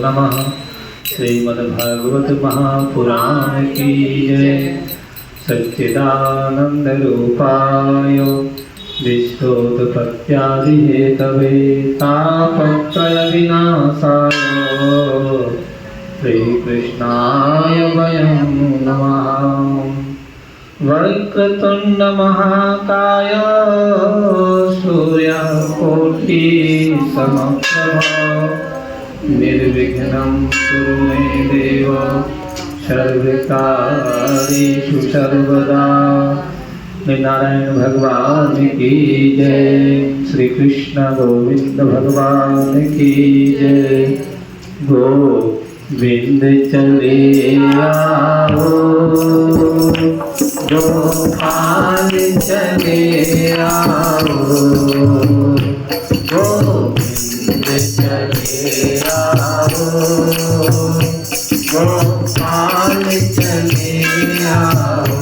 नमः। श्रीमद्भागवत महापुराण की जय। सच्चिदानंद रूपाय विश्वोत्पत्त्यादिहेतवे तापत्रय विनाशाय श्रीकृष्णाय वयं नमः। वक्रतुंड महाकाय सूर्यकोटि समप्रभा निर्विघ्नं कुरु मे देव सर्वकार्येषु सर्वदा। नारायण भगवान की जय। श्री कृष्ण गोविंद भगवान की जय। गोविंद चले आओ गोपाल चले आओ गोविंद चले आओ गोपाल चले आओ।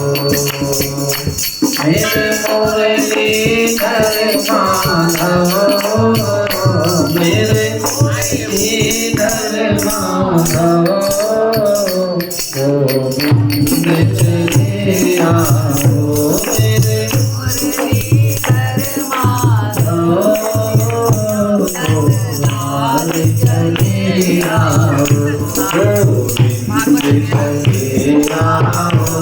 मेरे मुरलीधर माधव मेरे मुरलीधर माधव गोविंद चले आओ मेरे मुरलीधर माधव गोपाल चले आओ गोविंद चले आओ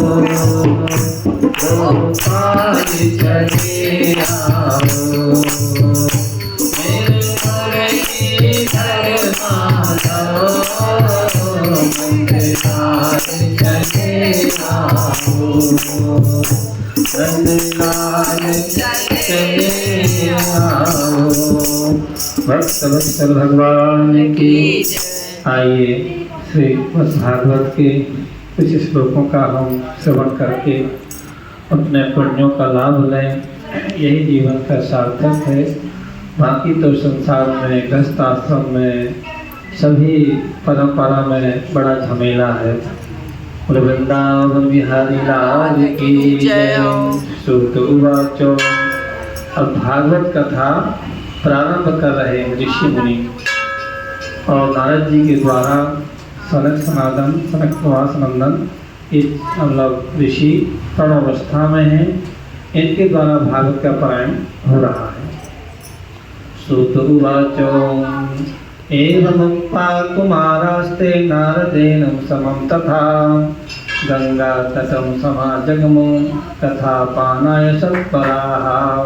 गोपाल चले आओ। मेरे मुरलीधर माधव नंदलाल चले आओ नंदलाल चले आओ। भक्त वत्सल भगवान की। आइए श्रीमद् भागवत के कुछ श्लोकों का हम श्रवण करके अपने पुण्यों का लाभ लें। यही जीवन का सार्थक है। बाकी तो संसार में गृहस्थ आश्रम में सभी परंपरा में बड़ा झमेला है। वृंदावन बिहारी लाल की जय। सूत उवाच। अब भागवत कथा प्रारंभ कर रहे हैं ऋषि मुनि और नारद जी के द्वारा सनक सनातन सनक प्रवास नंदन मतलब ऋषि तरुण अवस्था में हैं। इनके द्वारा भागवत का पारायण हो रहा है। सूत उवाच। एवमुक्त्वा कुमारास्ते नारदेन समं तथा गंगा तटं समाजगमो तथा पानाय सत्पराः।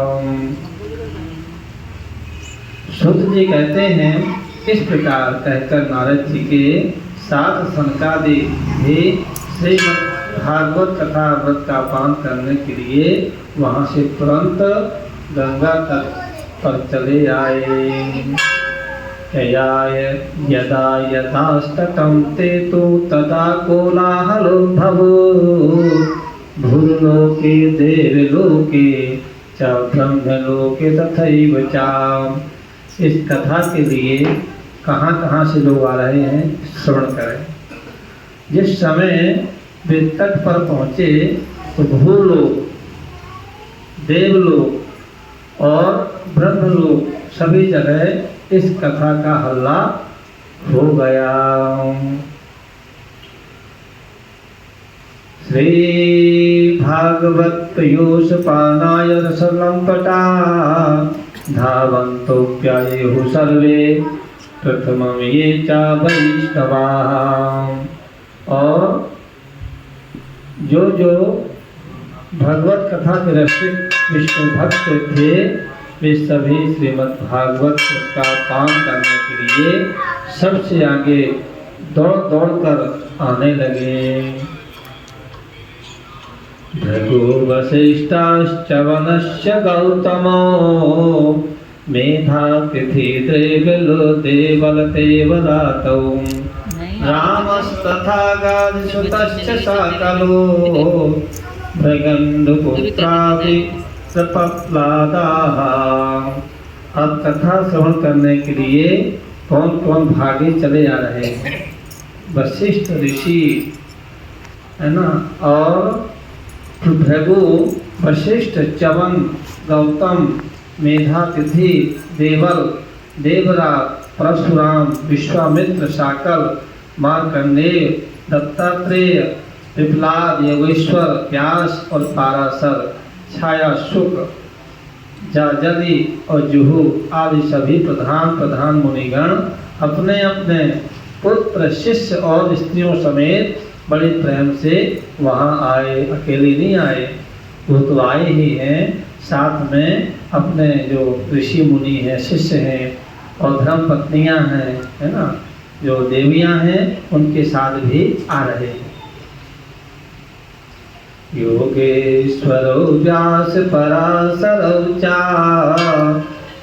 सूत जी कहते हैं इस प्रकार कहकर नारद जी के साथ सनकादि भी श्रीमद् भागवत कथा व्रत का पान करने के लिए वहाँ से तुरंत गंगा तट पर चले आए। यदा यथास्तटं ते तु तदा कोलाहलोद्भवो भूर्लोके देवलोके च ब्रह्मलोके तथैव च। इस कथा के लिए कहाँ कहाँ से लोग आ रहे हैं श्रवण करें। जिस समय वे तट पर पहुँचे तो भूलोक देवलोक और ब्रह्मलोक सभी जगह इस कथा का हल्ला हो गया। श्री भागवत पीयूषपानाय रसलंपटा धावन्तोऽप्यायुः सर्वे प्रथमं ये च वैष्णवाः। और जो जो भगवत कथा के रसिक विष्णु भक्त थे वे सभी श्रीमद् भागवत का पान करने के लिए सबसे आगे दौड़ दौड़ कर आने लगे। भृगु वसिष्ठाश्च वनश्च गौतमो मेधातिथि देवलतेवदातौ रामस्तथा गादिसुतश्च सकलो मृगन्धपुत्रादि प्रपप्लादाः। अब कथा श्रवण करने के लिए कौन कौन भागे चले आ रहे हैं। वशिष्ठ ऋषि है ना, और भृगु वशिष्ठ च्यवन गौतम मेधातिथि देवल देवराज परशुराम, विश्वामित्र, शाकल, मार्कंडेय, दत्तात्रेय, पिपलाद, योगेश्वर, व्यास और पाराशर, छाया, शुक, जाजली और जुहू आदि सभी प्रधान मुनिगण अपने अपने पुत्र, शिष्य और स्त्रियों समेत बड़े प्रेम से वहाँ आए। अकेले नहीं आए, वो तो आए ही हैं, साथ में अपने जो ऋषि मुनि हैं, शिष्य हैं और धर्म पत्नियां हैं, है ना, जो देवियां हैं, उनके साथ भी आ रहे हैं। योगेश्वरो व्यास पराशरौ च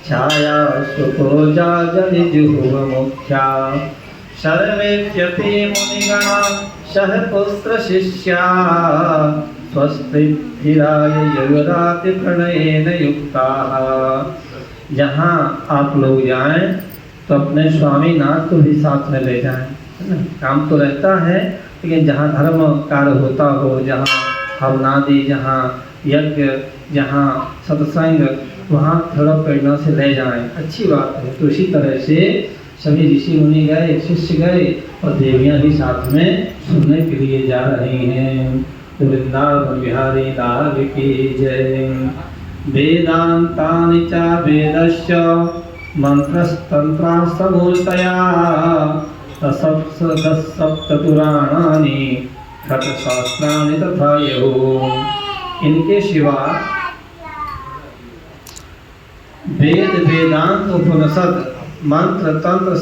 छाया सुको जाजलि जुहुव मुख्या सर्वेऽप्यपि मुनिगणा सह पुत्र शिष्या स्वस्तिभिराय युवराति प्रणयेन युक्ताः। जहाँ आप लोग जाएं तो अपने स्वामी नाथ को भी साथ में ले जाएं, है ना। काम तो रहता है, लेकिन जहाँ धर्म कार्य होता हो, जहाँ हवनादि, जहाँ यज्ञ, जहाँ सत्संग, वहाँ थोड़ा प्रेरणा से ले जाएं, अच्छी बात है। तो इसी तरह से सभी ऋषि मुनि गए, शिष्य गए और देवियाँ भी साथ में सुनने के लिए जा रही हैं। तो वृंदावन बिहारी लाल की जय। वेदांतानि च वेदस्य मंत्रस्तंत्रास्तमूर्तया सप्तपुराणानि खट्शास्त्राणि तथा यो। इनके सिवा वेद, वेदांत, उपनिषद, मंत्र, तंत्र,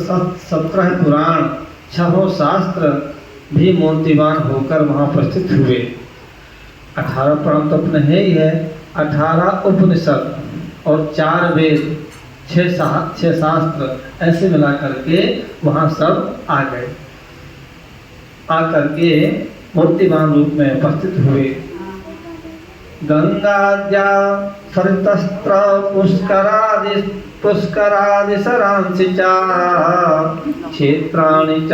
17 पुराण, 6 शास्त्र भी मूर्तिवान होकर वहाँ उपस्थित हुए। 18 पुराण तो अपने है ही है, 18 उपनिषद और 4 वेद, 6 शास्त्र, ऐसे मिला करके वहाँ सब आ गए। आकर के मूर्तिवान रूप में उपस्थित हुए। गंगाद्या सरितस्त्र पुष्करादि सरांसि च क्षेत्राणि च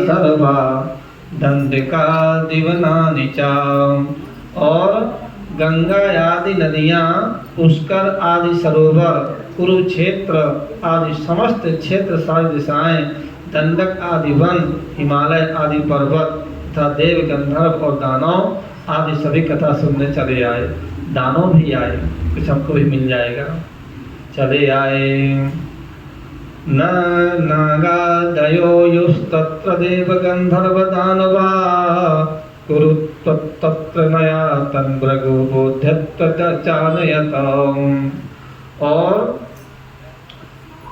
सर्वा दंडिका दिवनानि च। और गंगा आदि नदियाँ, पुष्कर आदि सरोवर, कुरुक्षेत्र आदि समस्त क्षेत्र, सारी दिशाएं, दंडक आदि वन, हिमालय आदि पर्वत तथा देव, गंधर्व और दानव आदि सभी कथा सुनने चले आए। दानव भी आए, कुछ हमको भी मिल जाएगा। चले आए। न नागादयो युस्तत्र देव गंधर्व दानवा कुरुत्तत्र नया तन्मृगो बोध्यत्व चानयतम्। और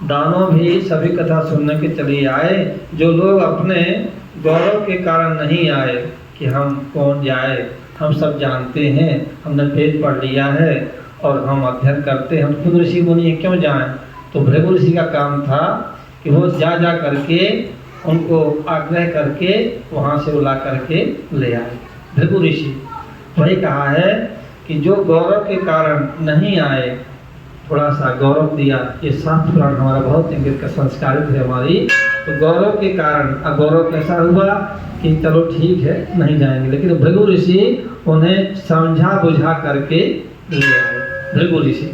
दानव भी सभी कथा सुनने के चले आए। जो लोग अपने गौरव के कारण नहीं आए कि हम कौन जाए, हम सब जानते हैं, हमने वेद पढ़ लिया है और हम अध्ययन करते हैं, हम खुद ऋषि मुनि क्यों जाएं। तो भृगु ऋषि का काम था कि वो जा करके उनको आग्रह करके वहाँ से बुला करके ले आए। भृगु ऋषि वही कहा है कि जो गौरव के कारण नहीं आए, थोड़ा सा गौरव दिया। ये शास्त्र पुराण हमारा बहुत इंगित का संस्कारित है हमारी। तो गौरव के कारण, अब गौरव कैसा हुआ कि चलो ठीक है नहीं जाएंगे, लेकिन भृगु ऋषि उन्हें समझा बुझा करके ले आए। भृगु ऋषि।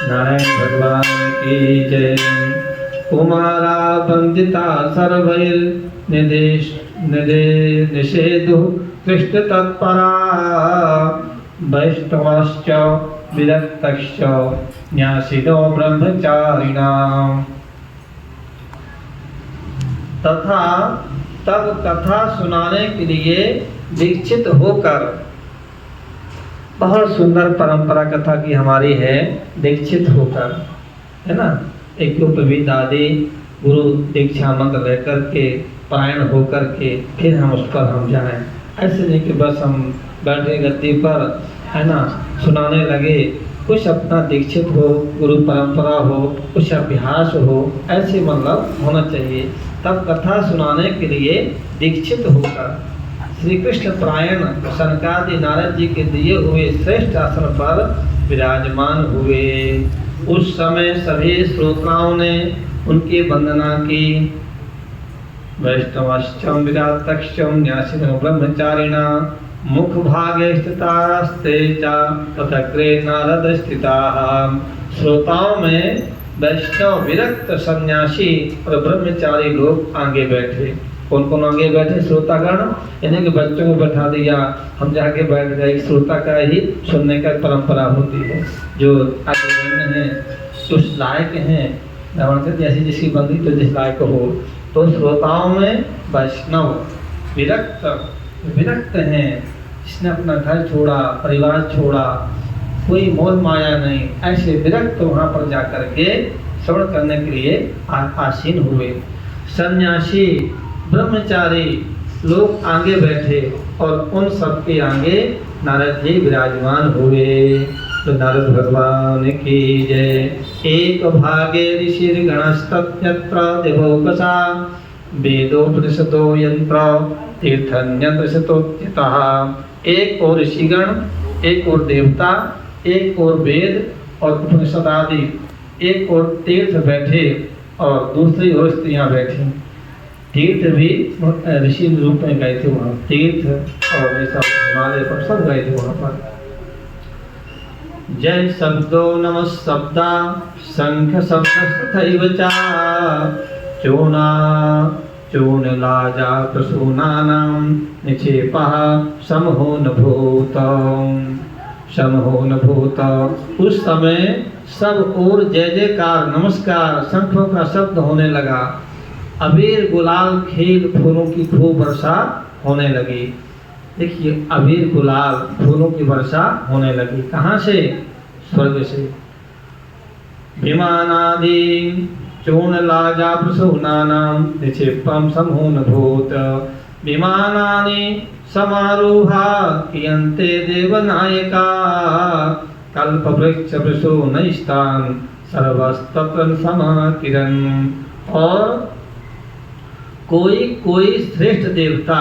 नारायण भगवान की जय। कुमारा वंदिता सर्वैर निषेधु कृष्ण तत्परा वैष्णवश्च विरक्तश्च न्यासिनो ब्रह्मचारिणाम्। तथा तब कथा सुनाने के लिए दीक्षित होकर, बहुत सुंदर परंपरा कथा की हमारी है, दीक्षित होकर, है ना। एक उपविद आदि गुरु दीक्षा मंत्र लेकर के पारायण होकर के फिर हम उस पर हम जाएं। ऐसे नहीं कि बस हम बैठे गद्दी पर, है ना, सुनाने लगे। कुछ अपना दीक्षित हो, गुरु परंपरा हो, कुछ अभ्यास हो, ऐसे मतलब होना चाहिए। तब कथा सुनाने के लिए दीक्षित होकर श्री कृष्ण प्रायण सनकादि नारद जी के दिए हुए श्रेष्ठ आसन पर विराजमान हुए। उस समय सभी श्रोताओं ने उनकी वंदना की। वैष्णवश्चम विरातक्षम न्यासिनो ब्रह्मचारिणा मुख भागे स्थितास्ते च तथग्रे नारद स्थिताः। श्रोताओं में वैष्णव विरक्त सन्यासी और ब्रह्मचारी लोग आगे बैठे। कौन कौन आगे बैठे? श्रोतागण, इन्हें के बच्चों को बैठा दिया, हम जाके बैठ गए। श्रोता का ही सुनने का परंपरा होती है। जो आगे बैठे हैं उस लायक हैं, जैसी जिसकी बंदी तो जिस लायक हो। तो श्रोताओं में वैष्णव विरक्त हैं, जिसने अपना घर छोड़ा, परिवार छोड़ा, कोई मोह माया नहीं, ऐसे विरक्त वहाँ पर जाकर के श्रवण करने के लिए आसीन हुए। सन्यासी ब्रह्मचारी लोग आगे बैठे और उन सबके आगे नारद जी विराजमान हुए। तो नारद भगवान की जय। एक भागे ऋषि गणस्तत्र देवोकसा वेदोपनिषदो यंत्र तीर्थन्यतः। एक और ऋषिगण, एक और देवता, एक और वेद और उपनिषद आदि, एक और तीर्थ बैठे और दूसरी ओर स्त्रियां बैठी। तीर्थ भी ऋषि रूप में गए थे वहाँ, तीर्थ और ये सब हिमालय पर सब गए थे वहाँ पर। जय शब्दो नमः शब्दा शंख शब्द चा चूना चूनलाजा प्रसूनानां निक्षेपः समहो न भूत। उस समय सब ओर जय जयकार नमस्कार शंखों का शब्द होने लगा। अबीर गुलाल खेल फूलों की खूब वर्षा होने लगी। देखिए, अबीर गुलाल फूलों की वर्षा होने लगी। कहाँ से? स्वर्ग से। विमानादि चूर्णलाजा प्रसूनानां निक्षेपं समूनभूत। विमानानि समारोहा कियन्ते देवनायका कल्पवृक्ष प्रसूनैस्तान् सर्वस्तत्र समाकिरन्। और कोई श्रेष्ठ देवता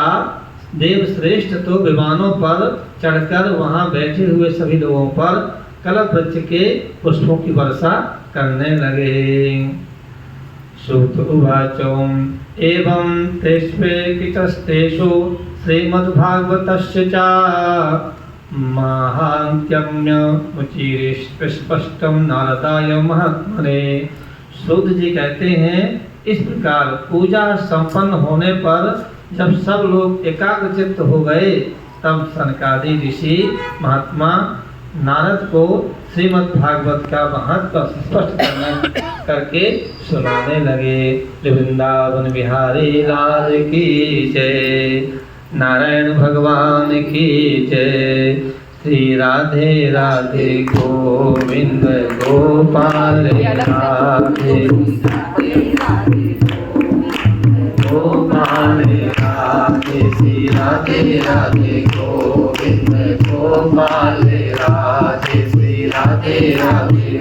देव श्रेष्ठ तो विमानों पर चढ़कर वहां बैठे हुए सभी लोगों पर कल्प वृक्ष के पुष्पों की वर्षा करने लगे। सूत उवाचो एवं तेष्वेकितस्तेषु श्रीमद्भागवतस्य च महान्त्यम्य मुचिरिस्पष्टं नारदाय महात्मने। सूत जी कहते हैं, इस प्रकार पूजा संपन्न होने पर जब सब लोग एकाग्रचित्त हो गए, तब सनकादि ऋषि महात्मा नारद को श्रीमद् भागवत का महत्व स्पष्ट करके सुनाने लगे। वृंदावन बिहारी लाल की जय, नारायण भगवान की जय। श्री राधे राधे गोविंद गोपाल राधे गोपाल राधे। श्री राधे राधे गोविंद गोपाल राधे। श्री राधे राधे